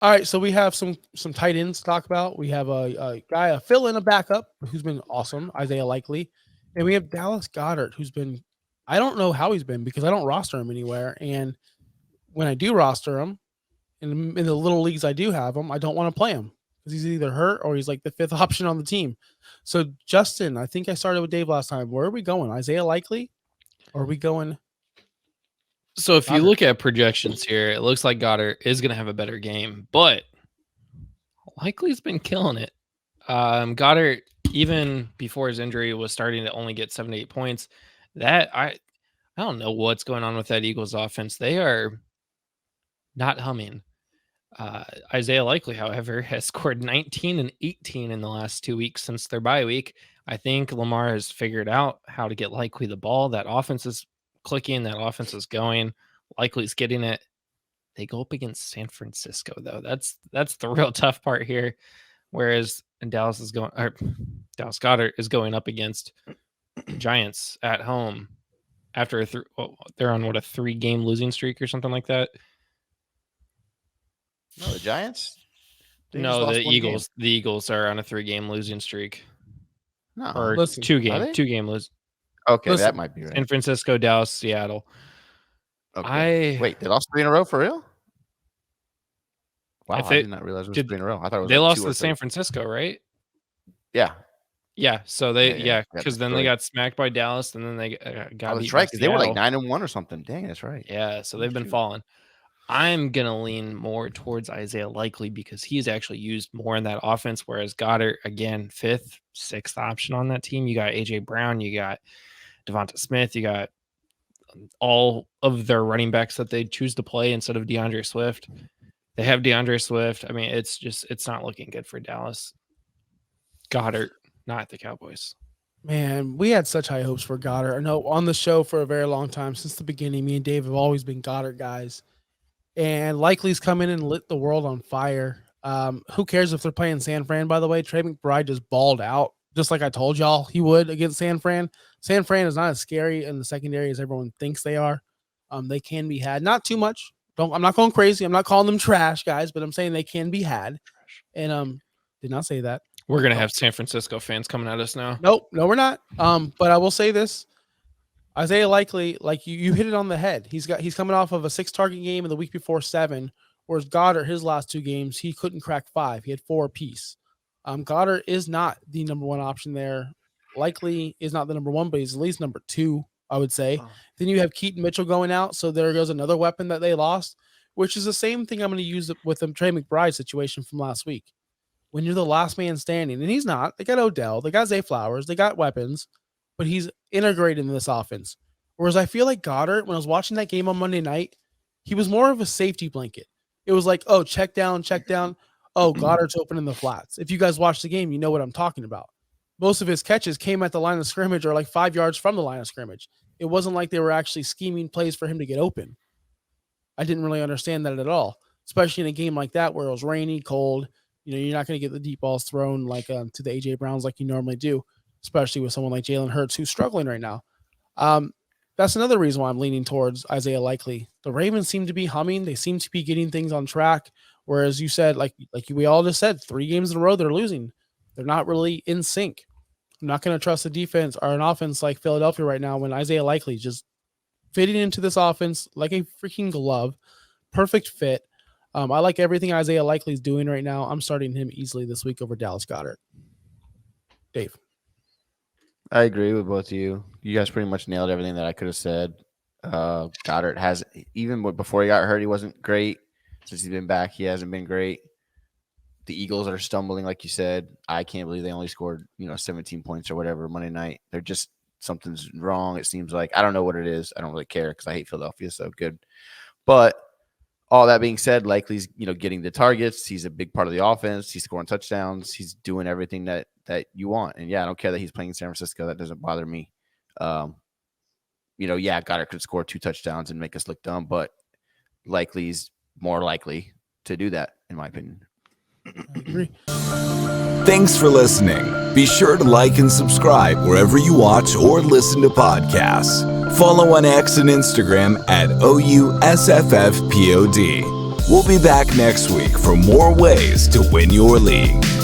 All right, so we have some tight ends to talk about. We have a guy, a fill in a backup who's been awesome, Isaiah Likely, and we have Dallas Goedert who's been. I don't know how he's been because I don't roster him anywhere, and when I do roster him in the little leagues I do have him, I don't want to play him because he's either hurt or he's like the fifth option on the team. So Justin, I think I started with Dave last time. Where are we going? Isaiah Likely, or are we going? So if you Goddard? look at projections here, it looks like Goddard is going to have a better game, but Likely's been killing it. Goddard, even before his injury, was starting to only get 7 to 8 points. That I don't know what's going on with that Eagles offense. They are not humming. Isaiah Likely, however, has scored 19 and 18 in the last 2 weeks since their bye week. I think Lamar has figured out how to get Likely the ball. That offense is clicking. That offense is going. Likely's getting it. They go up against San Francisco, though. That's the real tough part here. Whereas Dallas Goedert is going up against Giants at home after they're on a 3-game losing streak or something like that. No, the Giants. No, the Eagles. Game. The Eagles are on a 3-game losing streak. No, or listen, 2-game lose. Okay, that might be right. San Francisco, Dallas, Seattle. Okay. Wait, they lost 3 in a row for real? Wow, I did not realize it was 3 in a row. I thought it was they lost to San Francisco, right? Yeah. Yeah. So because then they got smacked by Dallas, and then they got. That's right. Because they were like 9-1 or something. Dang, that's right. Yeah. So they've been falling. I'm gonna lean more towards Isaiah Likely because he's actually used more in that offense, whereas Goddard, again, 5th, 6th option on that team. You got AJ Brown, you got Devonta Smith, you got all of their running backs that they choose to play instead of DeAndre Swift. They have DeAndre Swift. I mean, it's not looking good for Dallas. Goddard, not the Cowboys. Man, we had such high hopes for Goddard. I know on the show for a very long time, since the beginning, me and Dave have always been Goddard guys. And Likely's come in and lit the world on fire. Who cares if they're playing San Fran, by the way? Trey McBride just balled out, just like I told y'all he would against San Fran. San Fran is not as scary in the secondary as everyone thinks they are. They can be had. Not too much. I'm not going crazy. I'm not calling them trash, guys, but I'm saying they can be had. And did not say that. We're going to have San Francisco fans coming at us now. Nope. No, we're not. But I will say this. Isaiah Likely, like you hit it on the head. He's coming off of a 6-target game and the week before 7, whereas Goddard, his last 2 games, he couldn't crack 5. He had 4 apiece. Goddard is not the number 1 option there. Likely is not the number 1, but he's at least number 2, I would say. Oh. Then you have Keaton Mitchell going out, so there goes another weapon that they lost, which is the same thing I'm going to use with the Trey McBride situation from last week. When you're the last man standing, and he's not. They got Odell, they got Zay Flowers, they got weapons, but he's integrated in this offense. Whereas I feel like Goddard, when I was watching that game on Monday night, he was more of a safety blanket. It was like, oh, check down. Oh, Goddard's open in the flats. If you guys watch the game, you know what I'm talking about. Most of his catches came at the line of scrimmage or like 5 yards from the line of scrimmage. It wasn't like they were actually scheming plays for him to get open. I didn't really understand that at all, especially in a game like that where it was rainy, cold. You know, you're not going to get the deep balls thrown like to the A.J. Browns like you normally do, especially with someone like Jalen Hurts who's struggling right now. That's another reason why I'm leaning towards Isaiah Likely. The Ravens seem to be humming. They seem to be getting things on track, whereas you said, like we all just said, 3 games in a row they're losing. They're not really in sync. I'm not going to trust a defense or an offense like Philadelphia right now when Isaiah Likely just fitting into this offense like a freaking glove. Perfect fit. I like everything Isaiah Likely is doing right now. I'm starting him easily this week over Dallas Goedert. Dave. I agree with both of you. You guys pretty much nailed everything that I could have said. Goddard has, even before he got hurt, he wasn't great. Since he's been back, he hasn't been great. The Eagles are stumbling, like you said. I can't believe they only scored, 17 points or whatever Monday night. They're just, something's wrong, it seems like. I don't know what it is. I don't really care because I hate Philadelphia so good. But all that being said, Likely's, getting the targets. He's a big part of the offense. He's scoring touchdowns. He's doing everything that you want. And, yeah, I don't care that he's playing in San Francisco. That doesn't bother me. Goddard could score 2 touchdowns and make us look dumb, but Likely's more likely to do that, in my opinion. I agree. Thanks for listening. Be sure to like and subscribe wherever you watch or listen to podcasts. Follow on X and Instagram at OUSFFPOD. We'll be back next week for more ways to win your league.